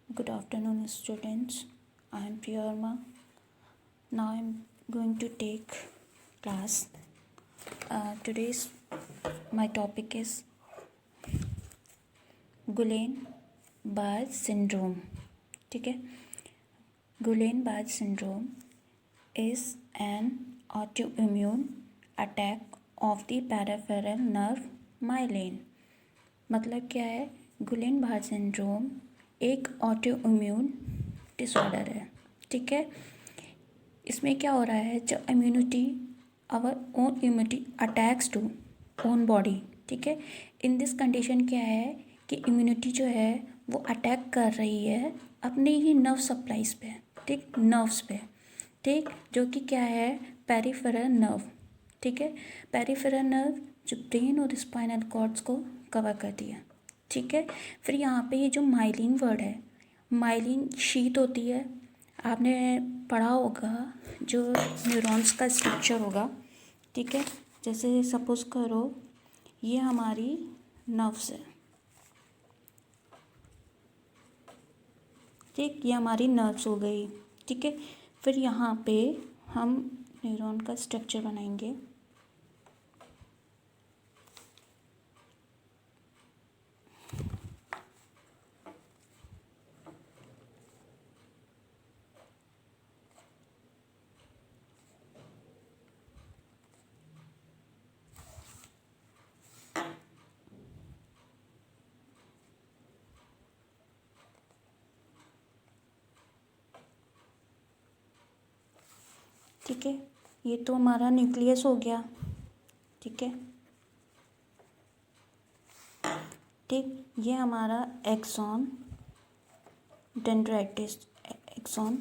Good afternoon, students. I am Priyarma. Now I am going to take class. Today's my topic is Guillain-Barré syndrome. ठीक है. Guillain-Barré syndrome is an autoimmune attack of the peripheral nerve myelin. मतलब क्या है? Guillain Barre syndrome एक autoimmune disorder है. ठीक है. इसमें क्या हो रहा है, जब our own immunity attacks to own body. ठीक है. इन दिस कंडीशन क्या है कि इम्यूनिटी जो है वो अटैक कर रही है अपने ही नर्व सप्लाईज पे. ठीक, नर्व्स पे. ठीक, जो कि क्या है, पेरिफेरल नर्व. ठीक है. पेरिफेरल नर्व जो ब्रेन और स्पाइनल कॉर्ड्स को कवर करती है. ठीक है. फिर यहाँ पे ये जो माइलिन वर्ड है, माइलिन शीट होती है. आपने पढ़ा होगा जो न्यूरॉन्स का स्ट्रक्चर होगा. ठीक है. जैसे सपोज करो ये हमारी नर्व्स है. ठीक, ये हमारी नर्व्स हो गई. ठीक है. फिर यहाँ पे हम न्यूरॉन का स्ट्रक्चर बनाएंगे. ठीक है. ये तो हमारा न्यूक्लियस हो गया. ठीक है. ठीक, ये हमारा एक्सॉन डेंड्राइटिस, एक्सॉन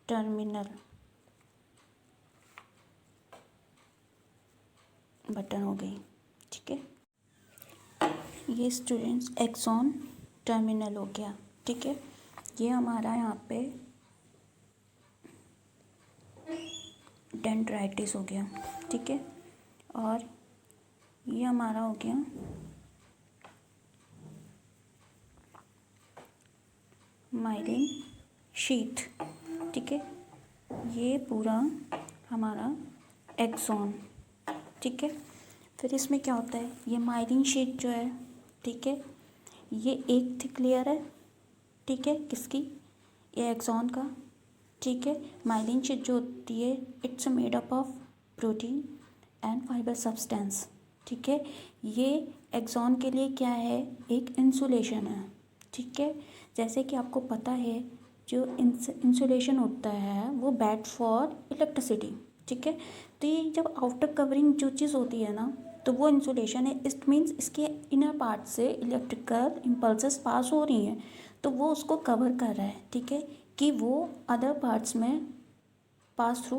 टर्मिनल बटन हो गई. ठीक है. ये स्टूडेंट्स एक्सॉन टर्मिनल हो गया. ठीक है. ये हमारा यहाँ पे डेंड्राइटिस हो गया. ठीक है. और ये हमारा हो गया माइलिन शीट. ठीक है. ये पूरा हमारा एक्सॉन. ठीक है. फिर इसमें क्या होता है, ये माइलिन शीट जो है, ठीक है, ये एक थिक लेयर है. ठीक है. किसकी? ये एक्सॉन का. ठीक है. माइलिन शीट जो होती है it's made up of protein and fibre substance. ठीक है. ये एक्सॉन के लिए क्या है, एक इंसुलेशन है. ठीक है. जैसे कि आपको पता है जो इंसुलेशन होता है वो बैड फॉर इलेक्ट्रिसिटी. ठीक है. तो ये जब आउटर कवरिंग जो चीज़ होती है ना, तो वो इंसुलेशन है. इट मीन्स इसके इनर पार्ट से इलेक्ट्रिकल इम्पल्सेस पास हो रही हैं, तो वो उसको कवर कर रहा है. ठीक है. कि वो अदर पार्ट्स में पास थ्रू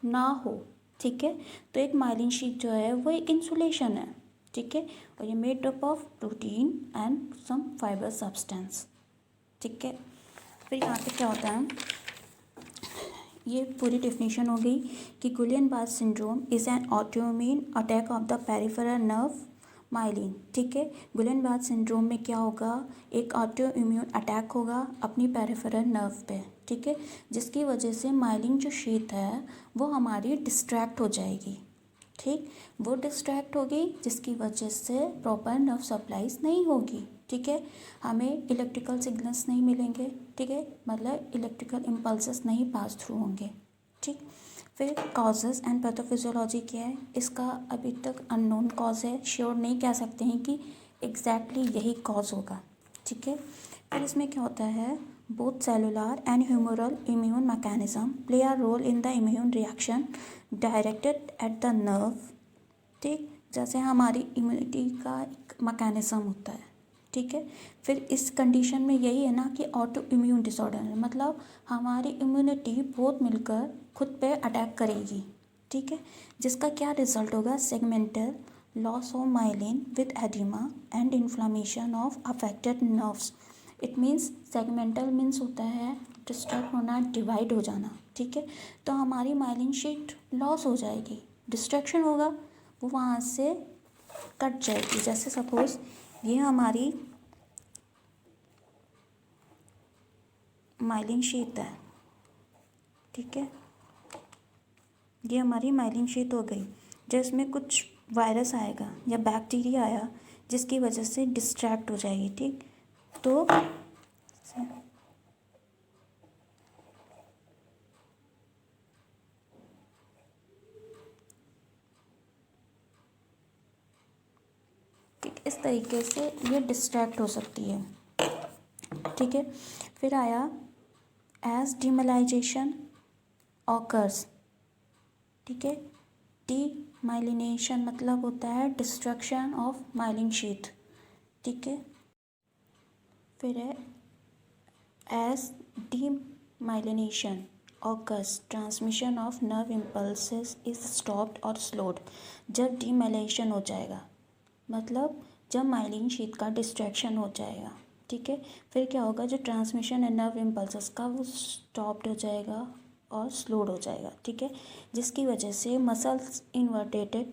ना हो. ठीक है. तो एक माइलिन शीट जो है वो एक इंसुलेशन है. ठीक है. और ये made up of protein and some fibre substance. ठीक है. फिर यहाँ पे क्या होता है, ये पूरी डेफिनेशन हो गई कि Guillain Barre syndrome is an autoimmune attack of the peripheral nerve myelin. ठीक है. गुइलेन-बारे सिंड्रोम में क्या होगा, एक ऑटोइम्यून अटैक होगा अपनी पेरिफेरल नर्व पे. ठीक है. जिसकी वजह से माइलिन जो शीट है वो हमारी डिस्ट्रैक्ट हो जाएगी. ठीक, वो डिस्ट्रैक्ट होगी जिसकी वजह से प्रॉपर नर्व सप्लाईज नहीं होगी. ठीक है. हमें इलेक्ट्रिकल सिग्नल्स नहीं मिलेंगे. ठीक है. मतलब इलेक्ट्रिकल इम्पल्सेस नहीं पास थ्रू होंगे. ठीक. फिर कॉजेज़ एंड पैथोफिजियोलॉजी क्या है, इसका अभी तक अननोन कॉज है. श्योर नहीं कह सकते हैं कि एग्जैक्टली यही कॉज होगा. ठीक है. फिर इसमें क्या होता है, both cellular and humoral immune mechanism play a role in the immune reaction directed at the nerve. ठीक, जैसे हमारी इम्यूनिटी का एक मैकेनिज्म होता है. ठीक है. फिर इस कंडीशन में यही है ना कि ऑटो इम्यून डिसऑर्डर है, मतलब हमारी इम्यूनिटी बहुत मिलकर खुद पे अटैक करेगी. ठीक है. जिसका क्या रिजल्ट होगा, segmental loss of myelin with oedema and inflammation of affected nerves. It means segmental means होता है डिस्ट्रैक्ट होना, डिवाइड हो जाना. ठीक है. तो हमारी माइलिन शीट लॉस हो जाएगी, डिस्ट्रैक्शन होगा, वो वहाँ से कट जाएगी. जैसे सपोज ये हमारी माइलिन शीट है, ठीक है। ये हमारी माइलिन शीट हो गई। जब इसमें कुछ वायरस आएगा या बैक्टीरिया आया जिसकी वजह से डिस्ट्रैक्ट हो जाएगी, ठीक। तो ठीक, इस तरीके से ये डिस्ट्रैक्ट हो सकती है, ठीक है। फिर आया एज डीमाइलिनेशन ऑकर्स, ठीक है। डीमाइलिनेशन मतलब होता है डिस्ट्रक्शन ऑफ माइलिन शीट, ठीक है। फिर है as demyelination occurs transmission of nerve impulses is stopped और स्लोड। जब डीमाइलिनेशन हो जाएगा मतलब जब माइलिन शीट का डिस्ट्रैक्शन हो जाएगा, ठीक है। फिर क्या होगा, जो ट्रांसमिशन है नर्व इम्पल्सेस का वो स्टॉप्ड हो जाएगा और स्लोड हो जाएगा, ठीक है। जिसकी वजह से muscles innervated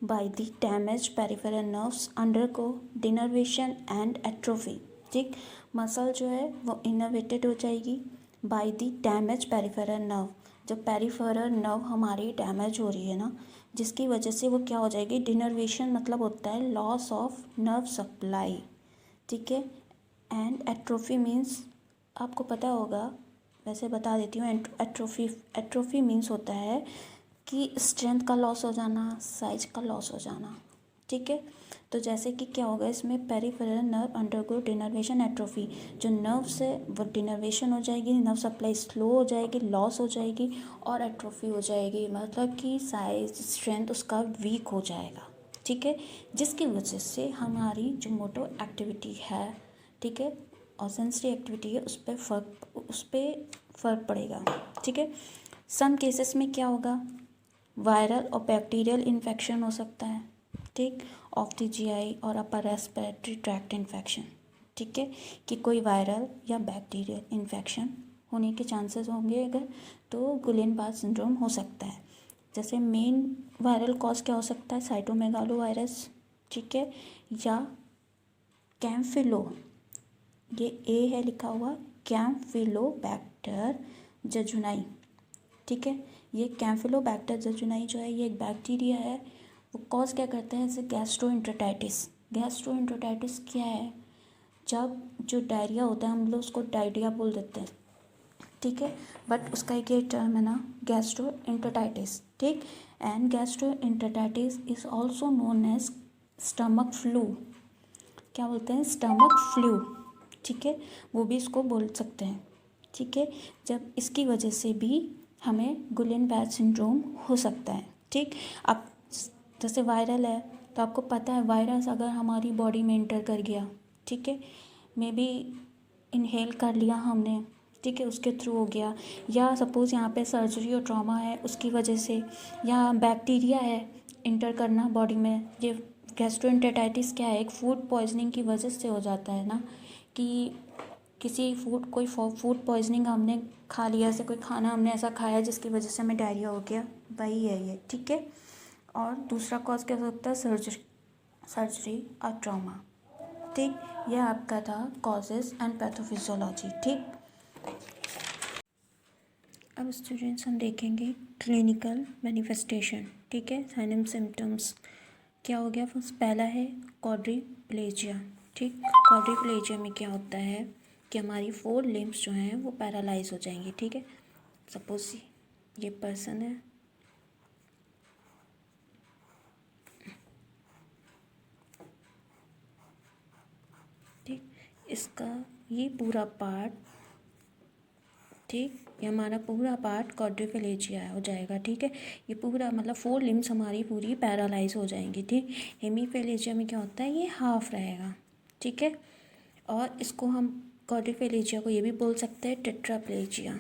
by the damage peripheral nerves undergo denervation and atrophy, ठीक। मसल जो है वो इनर्वेटेड हो जाएगी by the damage peripheral nerve. जब पेरिफेरल नर्व हमारी डैमेज हो रही है ना, जिसकी वजह से वो क्या हो जाएगी, डिनर्वेशन मतलब होता है लॉस ऑफ नर्व सप्लाई, ठीक है। एंड एट्रोफी मीन्स आपको पता होगा, वैसे बता देती हूँ। एट्रोफी मीन्स होता है कि स्ट्रेंथ का लॉस हो जाना, साइज का लॉस हो जाना, ठीक है। तो जैसे कि क्या होगा, इसमें peripheral nerve undergo denervation atrophy. जो नर्व से वो डिनर्वेशन हो जाएगी, नर्व सप्लाई स्लो हो जाएगी, लॉस हो जाएगी और एट्रोफी हो जाएगी, मतलब कि साइज स्ट्रेंथ उसका वीक हो जाएगा, ठीक है। जिसकी वजह से हमारी जो मोटो एक्टिविटी है, ठीक है, और सेंसरी एक्टिविटी है, उस पर फ़र्क पड़ेगा, ठीक है। सम केसेस में क्या होगा, वायरल और बैक्टीरियल इन्फेक्शन हो सकता है, ठीक, ऑफ द जीआई और अपर रेस्पिरेटरी ट्रैक्ट इन्फेक्शन, ठीक है, कि कोई वायरल या बैक्टीरियल इन्फेक्शन होने के चांसेस होंगे अगर, तो गुलेनबार्ड सिंड्रोम हो सकता है। जैसे मेन वायरल कॉज क्या हो सकता है, साइटोमेगालो वायरस, ठीक है, या कैम्फिलो, ये ए है लिखा हुआ, कैम्फिलोबैक्टर जजुनाई, ठीक है। ये कैम्फिलोबैक्टर जजुनाई जो है ये एक बैक्टीरिया है। वो कॉज क्या करता है, जैसे गैस्ट्रोइंटेराइटिस। गैस्ट्रोइंटेराइटिस क्या है, जब जो डायरिया होता है हम लोग उसको डायरिया बोल देते हैं, ठीक है, बट उसका एक ये टर्म है ना, गैस्ट्रोइंटेराइटिस, ठीक। And gastroenteritis is also known as stomach flu. क्या बोलते हैं, स्टमक फ्लू, ठीक है, वो भी इसको बोल सकते हैं, ठीक है। जब इसकी वजह से भी हमें गुलेनबर्ग सिंड्रोम हो सकता है, ठीक। अब जैसे वायरल है तो आपको पता है वायरस अगर हमारी बॉडी में इंटर कर गया, ठीक है, मे बी इनहेल कर लिया हमने, ठीक है, उसके थ्रू हो गया, या सपोज़ यहाँ पे सर्जरी और ट्रॉमा है उसकी वजह से, या बैक्टीरिया है इंटर करना बॉडी में। ये गैस्ट्रोएंटेराइटिस क्या है, एक फूड पॉइजनिंग की वजह से हो जाता है ना, कि किसी कोई फूड पॉइजनिंग हमने खा लिया, ऐसे कोई खाना हमने ऐसा खाया जिसकी वजह से हमें डायरिया हो गया, वही है ये, ठीक है। और दूसरा कॉज क्या हो सकता है, सर्जरी और ट्रॉमा, ठीक। ये आपका था कॉजेस एंड पैथोफिजियोलॉजी, ठीक। अब स्टूडेंट्स हम देखेंगे क्लिनिकल मैनिफेस्टेशन, ठीक है, साइन एंड सिम्टम्स। क्या हो गया, फर्स्ट पहला है क्वाड्रिप्लेजिया, ठीक। क्वाड्रिप्लेजिया में क्या होता है कि हमारी 4 लिम्स जो हैं वो पैरालाइज हो जाएंगी, ठीक है। सपोज ये पर्सन है, ठीक, इसका ये पूरा पार्ट, ठीक, ये हमारा पूरा पार्ट क्वाड्रिप्लेजिया हो जाएगा, ठीक है। ये पूरा मतलब 4 लिम्स हमारी पूरी पैरालाइज हो जाएंगी, ठीक। हेमीप्लेजिया में क्या होता है, ये हाफ रहेगा, ठीक है। और इसको हम क्वाड्रिप्लेजिया को ये भी बोल सकते हैं टेट्राप्लेजिया,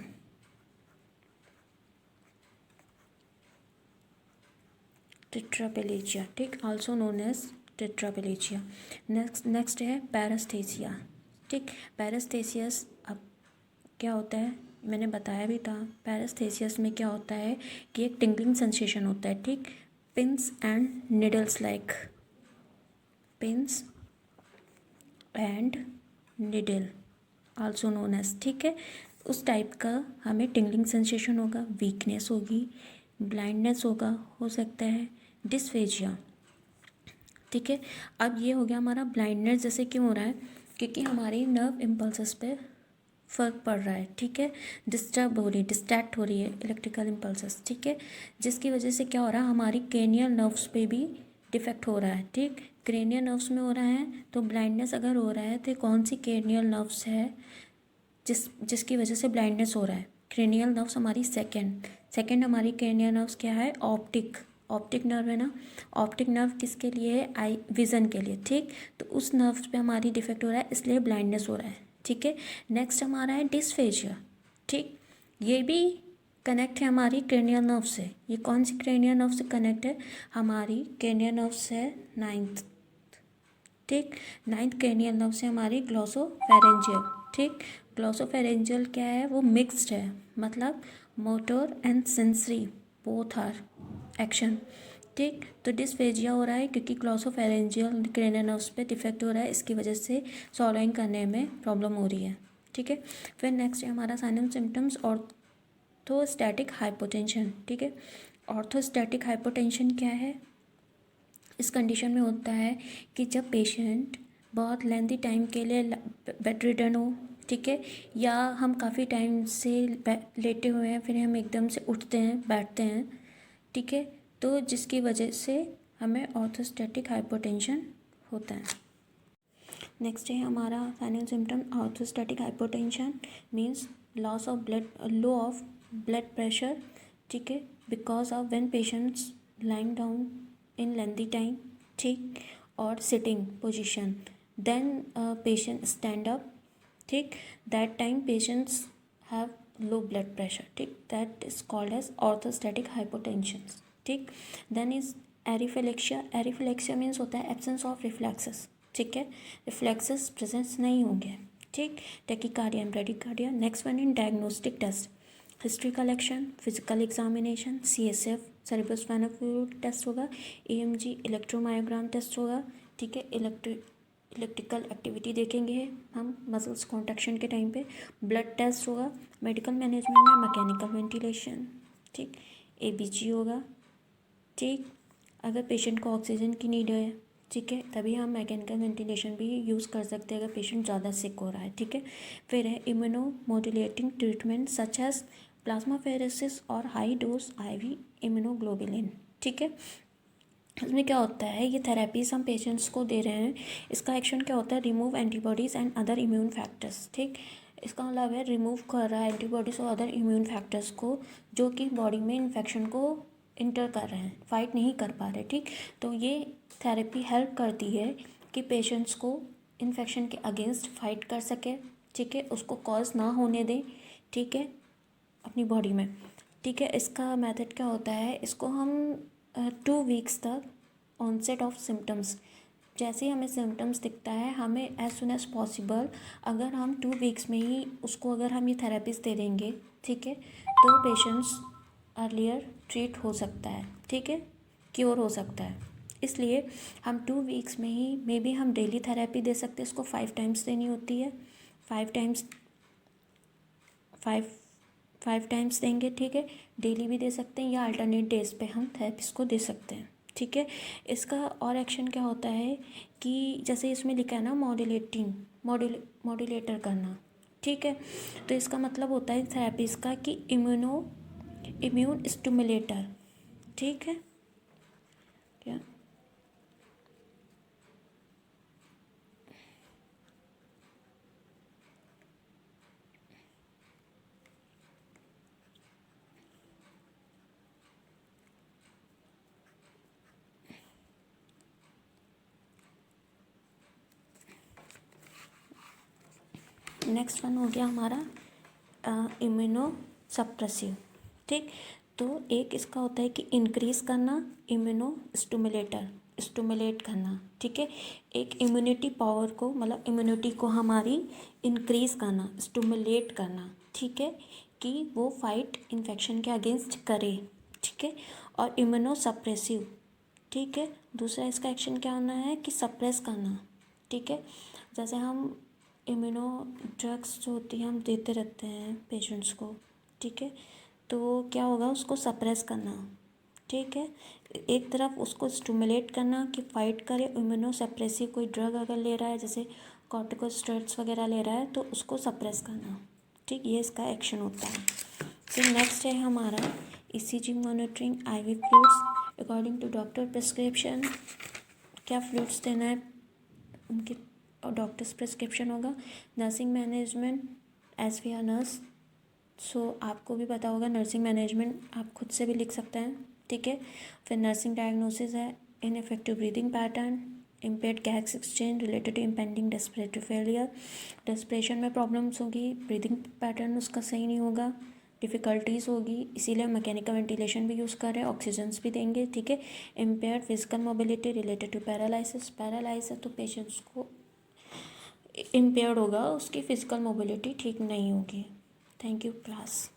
टेट्राप्लेजिया, ठीक, also known as tetraplegia. Next है पैरास्थेसिया, ठीक। पैरास्थेसियस अब क्या होता है, मैंने बताया भी था, पैरास्थेसियस में क्या होता है कि एक टिंगलिंग सेंसेशन होता है, ठीक। Pins and needles like, pins and needle, also known as, ठीक है। उस टाइप का हमें टिंगलिंग सेंसेशन होगा, वीकनेस होगी, ब्लाइंडनेस होगा, हो सकता है डिस्फेजिया, ठीक है। अब ये हो गया हमारा ब्लाइंडनेस। जैसे क्यों हो रहा है? क्योंकि हमारी नर्व इम्पल्सेस पे फ़र्क पड़ रहा है, ठीक है। डिस्टर्ब हो रही है, डिस्ट्रैक्ट हो रही है इलेक्ट्रिकल इम्पल्सेस, ठीक है। जिसकी वजह से क्या हो रहा है, हमारी क्रेनियल नर्व्स पे भी डिफेक्ट हो रहा है, ठीक। क्रेनियल नर्व्स में हो रहा है तो ब्लाइंडनेस अगर हो रहा है तो कौन सी क्रेनियल नर्व्स है जिसकी वजह से ब्लाइंडनेस हो रहा है? क्रेनियल नर्व्स हमारी सेकेंड हमारी क्रेनियल नर्व्स क्या है? ऑप्टिक नर्व है ना। ऑप्टिक नर्व किसके लिए है? आई विज़न के लिए, ठीक। तो उस नर्व्स पे हमारी डिफेक्ट हो रहा है, इसलिए ब्लाइंडनेस हो रहा है, ठीक है। नेक्स्ट हमारा है डिस्फेजिया, ठीक। ये भी कनेक्ट है हमारी क्रेनियल नर्व से। ये कौन सी क्रेनियल नर्व से कनेक्ट है? हमारी क्रेनियल नर्व से नाइन्थ, ठीक। नाइन्थ क्रेनियल नर्व से हमारी ग्लॉसोफेरेंजियल, ठीक। ग्लॉसोफेरेंजियल क्या है? वो मिक्स्ड है, मतलब motor and sensory both are action, ठीक। तो डिस्फेजिया हो रहा है क्योंकि ग्लॉसोफेरेंजियल क्रेनियल नर्व्स पे डिफेक्ट हो रहा है, इसकी वजह से सॉलोइंग करने में प्रॉब्लम हो रही है, ठीक है। फिर नेक्स्ट है हमारा sign and symptoms orthostatic hypotension, ठीक है। ऑर्थोस्टैटिक हाइपोटेंशन क्या है? इस कंडीशन में होता है कि जब पेशेंट बहुत लेंथी टाइम के लिए बेड रिडन हो, ठीक है, या हम काफ़ी टाइम से लेटे हुए हैं, फिर हम एकदम से उठते हैं, बैठते हैं, ठीक है, तो जिसकी वजह से हमें ऑर्थोस्टैटिक हाइपोटेंशन होता है। नेक्स्ट है हमारा final symptom orthostatic hypotension means low of blood pressure, ठीक है, because of when patients lying down in lengthy time, ठीक, और sitting position, then patient stand up, ठीक, that time patients have low blood pressure, ठीक, that is called as orthostatic hypotension, ठीक। Then is areflexia. Areflexia means होता है absence of reflexes, ठीक है, reflexes presence नहीं होंगे, ठीक। Tachycardia and bradycardia. Next one in diagnostic test, history collection, physical examination, CSF cerebrospinal fluid test होगा, EMG electromyogram test होगा, ठीक है। इलेक्ट्रिकल एक्टिविटी देखेंगे हम मसल्स कॉन्ट्रैक्शन के टाइम पे। ब्लड टेस्ट होगा, मेडिकल मैनेजमेंट में मैकेनिकल वेंटिलेशन, ठीक, ABG होगा, ठीक। अगर पेशेंट को ऑक्सीजन की नीड है, ठीक है, तभी हम मैकेनिकल वेंटिलेशन भी यूज़ कर सकते हैं अगर पेशेंट ज़्यादा सिक हो रहा है, ठीक है। फिर है immunomodulating treatment such as plasmapheresis और हाई डोज IV इम्यूनोग्लोबुलिन, ठीक है। इसमें क्या होता है, ये थेरेपीज हम पेशेंट्स को दे रहे हैं, इसका एक्शन क्या होता है? Remove antibodies and other immune factors, ठीक। इसका मतलब है रिमूव कर रहा है एंटीबॉडीज़ और अदर इम्यून फैक्टर्स को जो कि बॉडी में इन्फेक्शन को इंटर कर रहे हैं, फाइट नहीं कर पा रहे, ठीक। तो ये थेरेपी हेल्प करती है कि पेशेंट्स को इन्फेक्शन के अगेंस्ट फाइट कर सके, ठीक है, उसको कॉज ना होने दें, ठीक है, अपनी बॉडी में, ठीक है। इसका मेथड क्या होता है? इसको हम 2 वीक्स तक ऑनसेट ऑफ सिम्टम्स, जैसे ही हमें सिम्टम्स दिखता है, हमें एज सुन एज पॉसिबल अगर हम 2 वीक्स में ही उसको अगर हम ये थेरेपीज दे देंगे, ठीक है, तो पेशेंट्स अर्लियर ट्रीट हो सकता है, ठीक है, क्योर हो सकता है। इसलिए हम 2 वीक्स में ही मे बी हम डेली थेरेपी दे सकते हैं। इसको 5 टाइम्स देनी होती है, 5 टाइम्स देंगे, ठीक है, डेली भी दे सकते हैं या अल्टरनेट डेज पे हम थेरेपिस्ट को दे सकते हैं, ठीक है। इसका और एक्शन क्या होता है कि जैसे इसमें लिखा है ना मॉड्यूलेटर करना, ठीक है, तो इसका मतलब होता है थेरेपिस्ट का कि इम्यून स्टिमुलेटर, ठीक है, क्या नेक्स्ट वन हो गया हमारा इम्यूनो सप्रेसिव, ठीक। तो एक इसका होता है कि इंक्रीज़ करना, इम्यूनो स्टिमुलेट करना, ठीक है। एक इम्यूनिटी पावर को मतलब इम्यूनिटी को हमारी इंक्रीज़ करना, स्टिमुलेट करना, ठीक है, कि वो फाइट इन्फेक्शन के अगेंस्ट करे, ठीक है। और इम्यूनो सप्रेसिव, ठीक है, दूसरा इसका एक्शन क्या होना है कि सप्रेस करना, ठीक है। जैसे हम इम्यूनो ड्रग्स जो होती हैं हम देते रहते हैं पेशेंट्स को, ठीक है। तो क्या होगा, उसको सप्रेस करना, ठीक है। एक तरफ उसको स्टिमुलेट करना कि फाइट करे, इम्यूनो सप्रेसिव कोई ड्रग अगर ले रहा है जैसे कॉर्टिकोस्टेरॉइड्स वगैरह ले रहा है तो उसको सप्रेस करना, ठीक, ये इसका एक्शन होता है। फिर नेक्स्ट है हमारा ECG monitoring, IV fluids according to doctor prescription. क्या फ्लूइड्स देना है उनके डॉक्टर्स प्रिस्क्रिप्शन होगा। Nursing management as we are nurse, so आपको भी पता होगा नर्सिंग मैनेजमेंट आप खुद से भी लिख सकते हैं, ठीक है। फिर नर्सिंग डायग्नोसिस है ineffective breathing pattern, impaired gas exchange related to impending respiratory failure, respiration में प्रॉब्लम्स होगी, ब्रीदिंग पैटर्न उसका सही नहीं होगा, डिफ़िकल्टीज़ होगी, इसीलिए मैकेनिकल वेंटिलेशन भी यूज़ कर रहे हैं, ऑक्सीजन्स भी देंगे, ठीक है। Impaired physical mobility related to paralysis, paralyse है तो पेशेंट्स को इम्पेयर्ड होगा, उसकी फ़िज़िकल मोबिलिटी ठीक नहीं होगी। Thank you class.